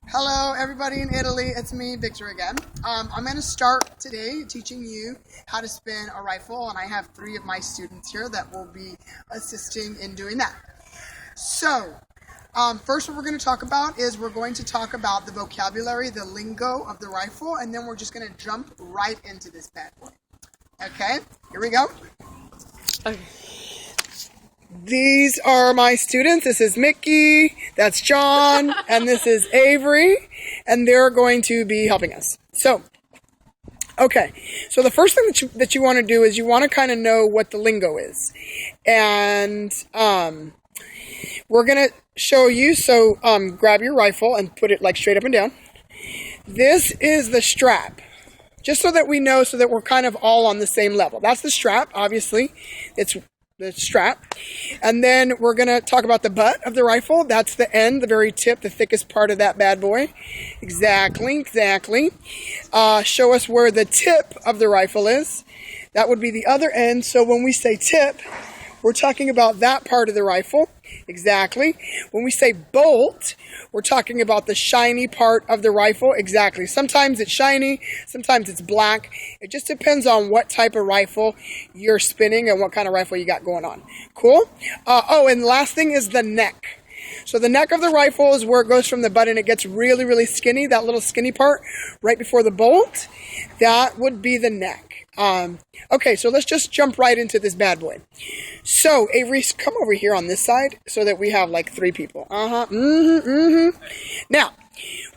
Hello, everybody in Italy. It's me, Victor, again. I'm going to start today teaching you how to spin a rifle, and I have 3 of my students here that will be assisting in doing that. So, first what we're going to talk about is we're going to talk about the vocabulary, the lingo of the rifle, and then we're just going to jump right into this bad boy. Okay, here we go. Okay. These are my students. This is Mickey, that's John, and this is Avery, and they're going to be helping us. So the first thing that you want to do is you want to kind of know what the lingo is. And we're going to show you, so grab your rifle and put it like straight up and down. This is the strap. Just so that we know, so that we're kind of all on the same level. That's the strap, obviously. It's the strap. And then we're going to talk about the butt of the rifle. That's the end, the very tip, the thickest part of that bad boy. Exactly. Show us where the tip of the rifle is. That would be the other end. So when we say tip, we're talking about that part of the rifle. Exactly. When we say bolt, we're talking about the shiny part of the rifle. Exactly. Sometimes it's shiny, sometimes it's black. It just depends on what type of rifle you're spinning and what kind of rifle you got going on. Cool? And the last thing is the neck. So the neck of the rifle is where it goes from the butt and it gets really, really skinny. That little skinny part right before the bolt, that would be the neck. Okay, so let's just jump right into this bad boy. So, Avery, come over here on this side so that we have like 3 people. Now,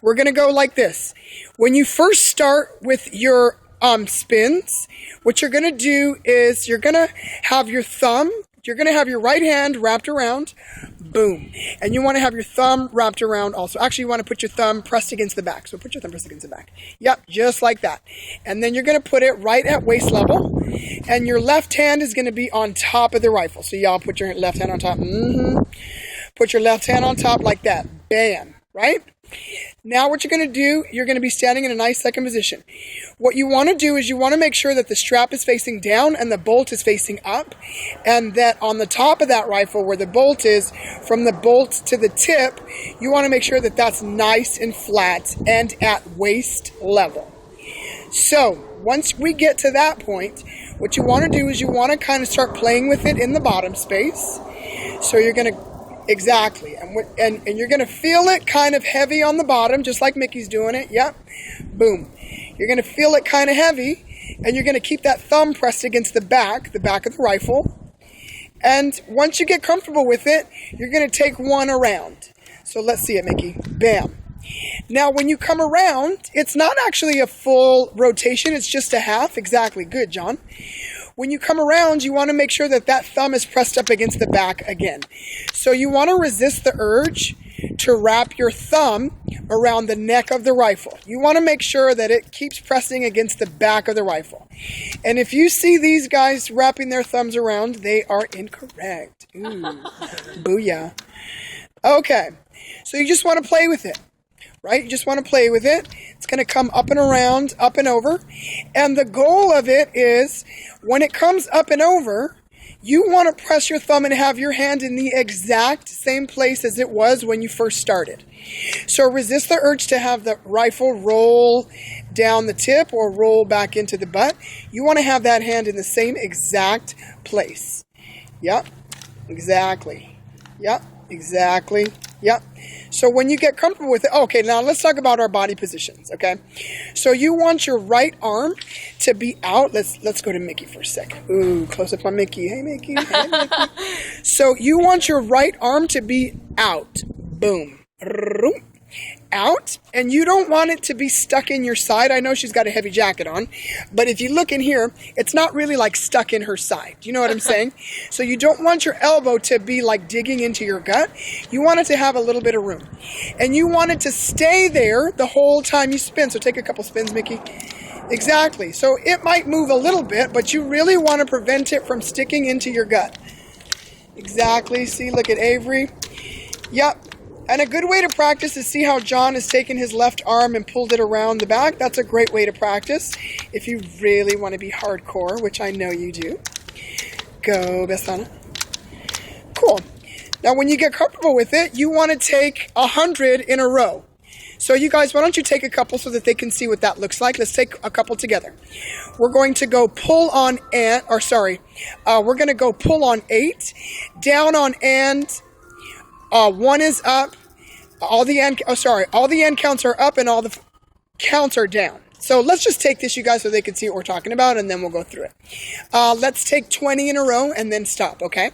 we're going to go like this. When you first start with your spins, what you're going to do is you're going to have your thumb, you're going to have your right hand wrapped around, boom. And you want to have your thumb wrapped around also. Actually, you want to put your thumb pressed against the back. So put your thumb pressed against the back. Yep, just like that. And then you're going to put it right at waist level. And your left hand is going to be on top of the rifle. So y'all put your left hand on top. Put your left hand on top like that. Bam. Right? Now what you're going to do, you're going to be standing in a nice second position. What you want to do is you want to make sure that the strap is facing down and the bolt is facing up, and that on the top of that rifle where the bolt is, from the bolt to the tip, you want to make sure that that's nice and flat and at waist level. So once we get to that point, what you want to do is you want to kind of start playing with it in the bottom space. So you're going to exactly. And you're going to feel it kind of heavy on the bottom, just like Mickey's doing it. Yep. Boom. You're going to feel it kind of heavy, and you're going to keep that thumb pressed against the back of the rifle. And once you get comfortable with it, you're going to take one around. So let's see it, Mickey. Bam. Now, when you come around, it's not actually a full rotation. It's just a half. Exactly. Good, John. When you come around, you want to make sure that that thumb is pressed up against the back again. So you want to resist the urge to wrap your thumb around the neck of the rifle. You want to make sure that it keeps pressing against the back of the rifle. And if you see these guys wrapping their thumbs around, they are incorrect. Ooh, booyah. Okay, so you just want to play with it. Right? You just want to play with it. It's going to come up and around, up and over. And the goal of it is, when it comes up and over, you want to press your thumb and have your hand in the exact same place as it was when you first started. So resist the urge to have the rifle roll down the tip or roll back into the butt. You want to have that hand in the same exact place. Yep. Exactly. Yep. Exactly. Yep. So when you get comfortable with it, okay, now let's talk about our body positions, okay? So you want your right arm to be out. Let's go to Mickey for a sec. Ooh, close up on Mickey. Hey, Mickey. Hey, Mickey. So you want your right arm to be out. Boom. Out, and you don't want it to be stuck in your side. I know she's got a heavy jacket on, but if you look in here, it's not really like stuck in her side. Do you know what I'm saying? So you don't want your elbow to be like digging into your gut. You want it to have a little bit of room, and you want it to stay there the whole time you spin. So take a couple spins, Mickey. Exactly. So it might move a little bit, but you really want to prevent it from sticking into your gut. Exactly. See, look at Avery. Yep. And a good way to practice is see how John has taken his left arm and pulled it around the back. That's a great way to practice if you really want to be hardcore, which I know you do. Go, Bessana. Cool. Now, when you get comfortable with it, you want to take 100 in a row. So you guys, why don't you take a couple so that they can see what that looks like? Let's take a couple together. We're going to go pull on we're going to go pull on 8, down on and, 1 is up, all the end counts are up and all the counts are down. So let's just take this, you guys, so they can see what we're talking about, and then we'll go through it. Let's take 20 in a row and then stop, okay?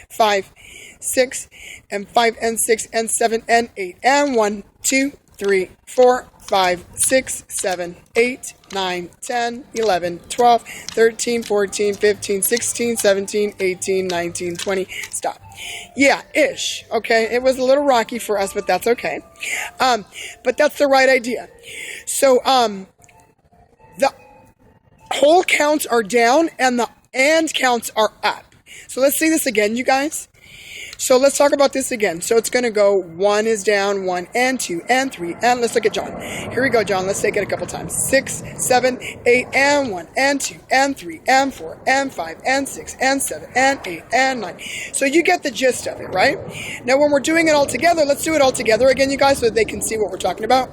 5, 6, and 5, and 6, and 7, and 8, and 1, 2, 3, 4, 5, 6, 7, 8, 9, 10, 11, 12, 13, 14, 15, 16, 17, 18, 19, 20. Stop. Yeah, ish. Okay, it was a little rocky for us, but that's okay. But that's the right idea. So, the whole counts are down and the and counts are up. So let's see this again, you guys. So let's talk about this again. So it's going to go 1 is down, 1 and 2 and 3 and let's look at John. Here we go, John. Let's take it a couple times. 6, 7, 8 and 1 and 2 and 3 and 4 and 5 and 6 and 7 and 8 and 9. So you get the gist of it, right? Now when we're doing it all together, let's do it all together again, you guys, so that they can see what we're talking about.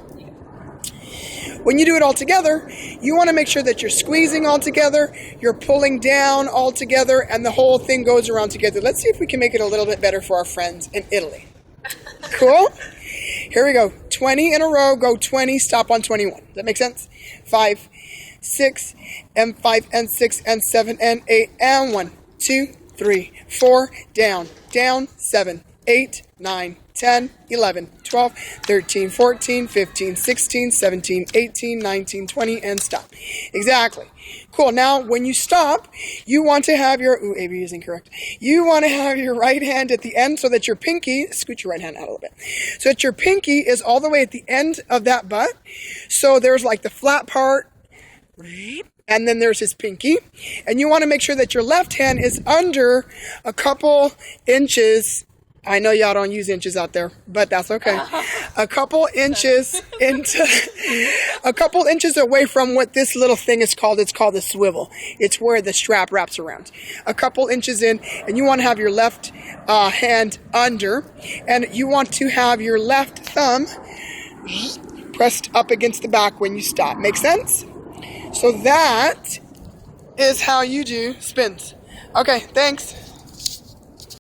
When you do it all together, you want to make sure that you're squeezing all together, you're pulling down all together, and the whole thing goes around together. Let's see if we can make it a little bit better for our friends in Italy. Cool? Here we go. 20 in a row, go 20, stop on 21. Does that make sense? 5, 6, and 5, and 6, and 7, and 8, and 1, 2, 3, 4, down, 7, 8, 9, 10, 11, 12, 13, 14, 15, 16, 17, 18, 19, 20, and stop. Exactly. Cool. Now, when you stop, you want to have your, AB is incorrect. You want to have your right hand at the end so that your pinky, scoot your right hand out a little bit, so that your pinky is all the way at the end of that butt. So there's like the flat part, and then there's his pinky. And you want to make sure that your left hand is under a couple inches. I know y'all don't use inches out there, but that's okay. A couple inches away from what this little thing is called. It's called a swivel. It's where the strap wraps around. A couple inches in, and you want to have your left hand under, and you want to have your left thumb pressed up against the back when you stop. Make sense? So that is how you do spins. Okay, thanks.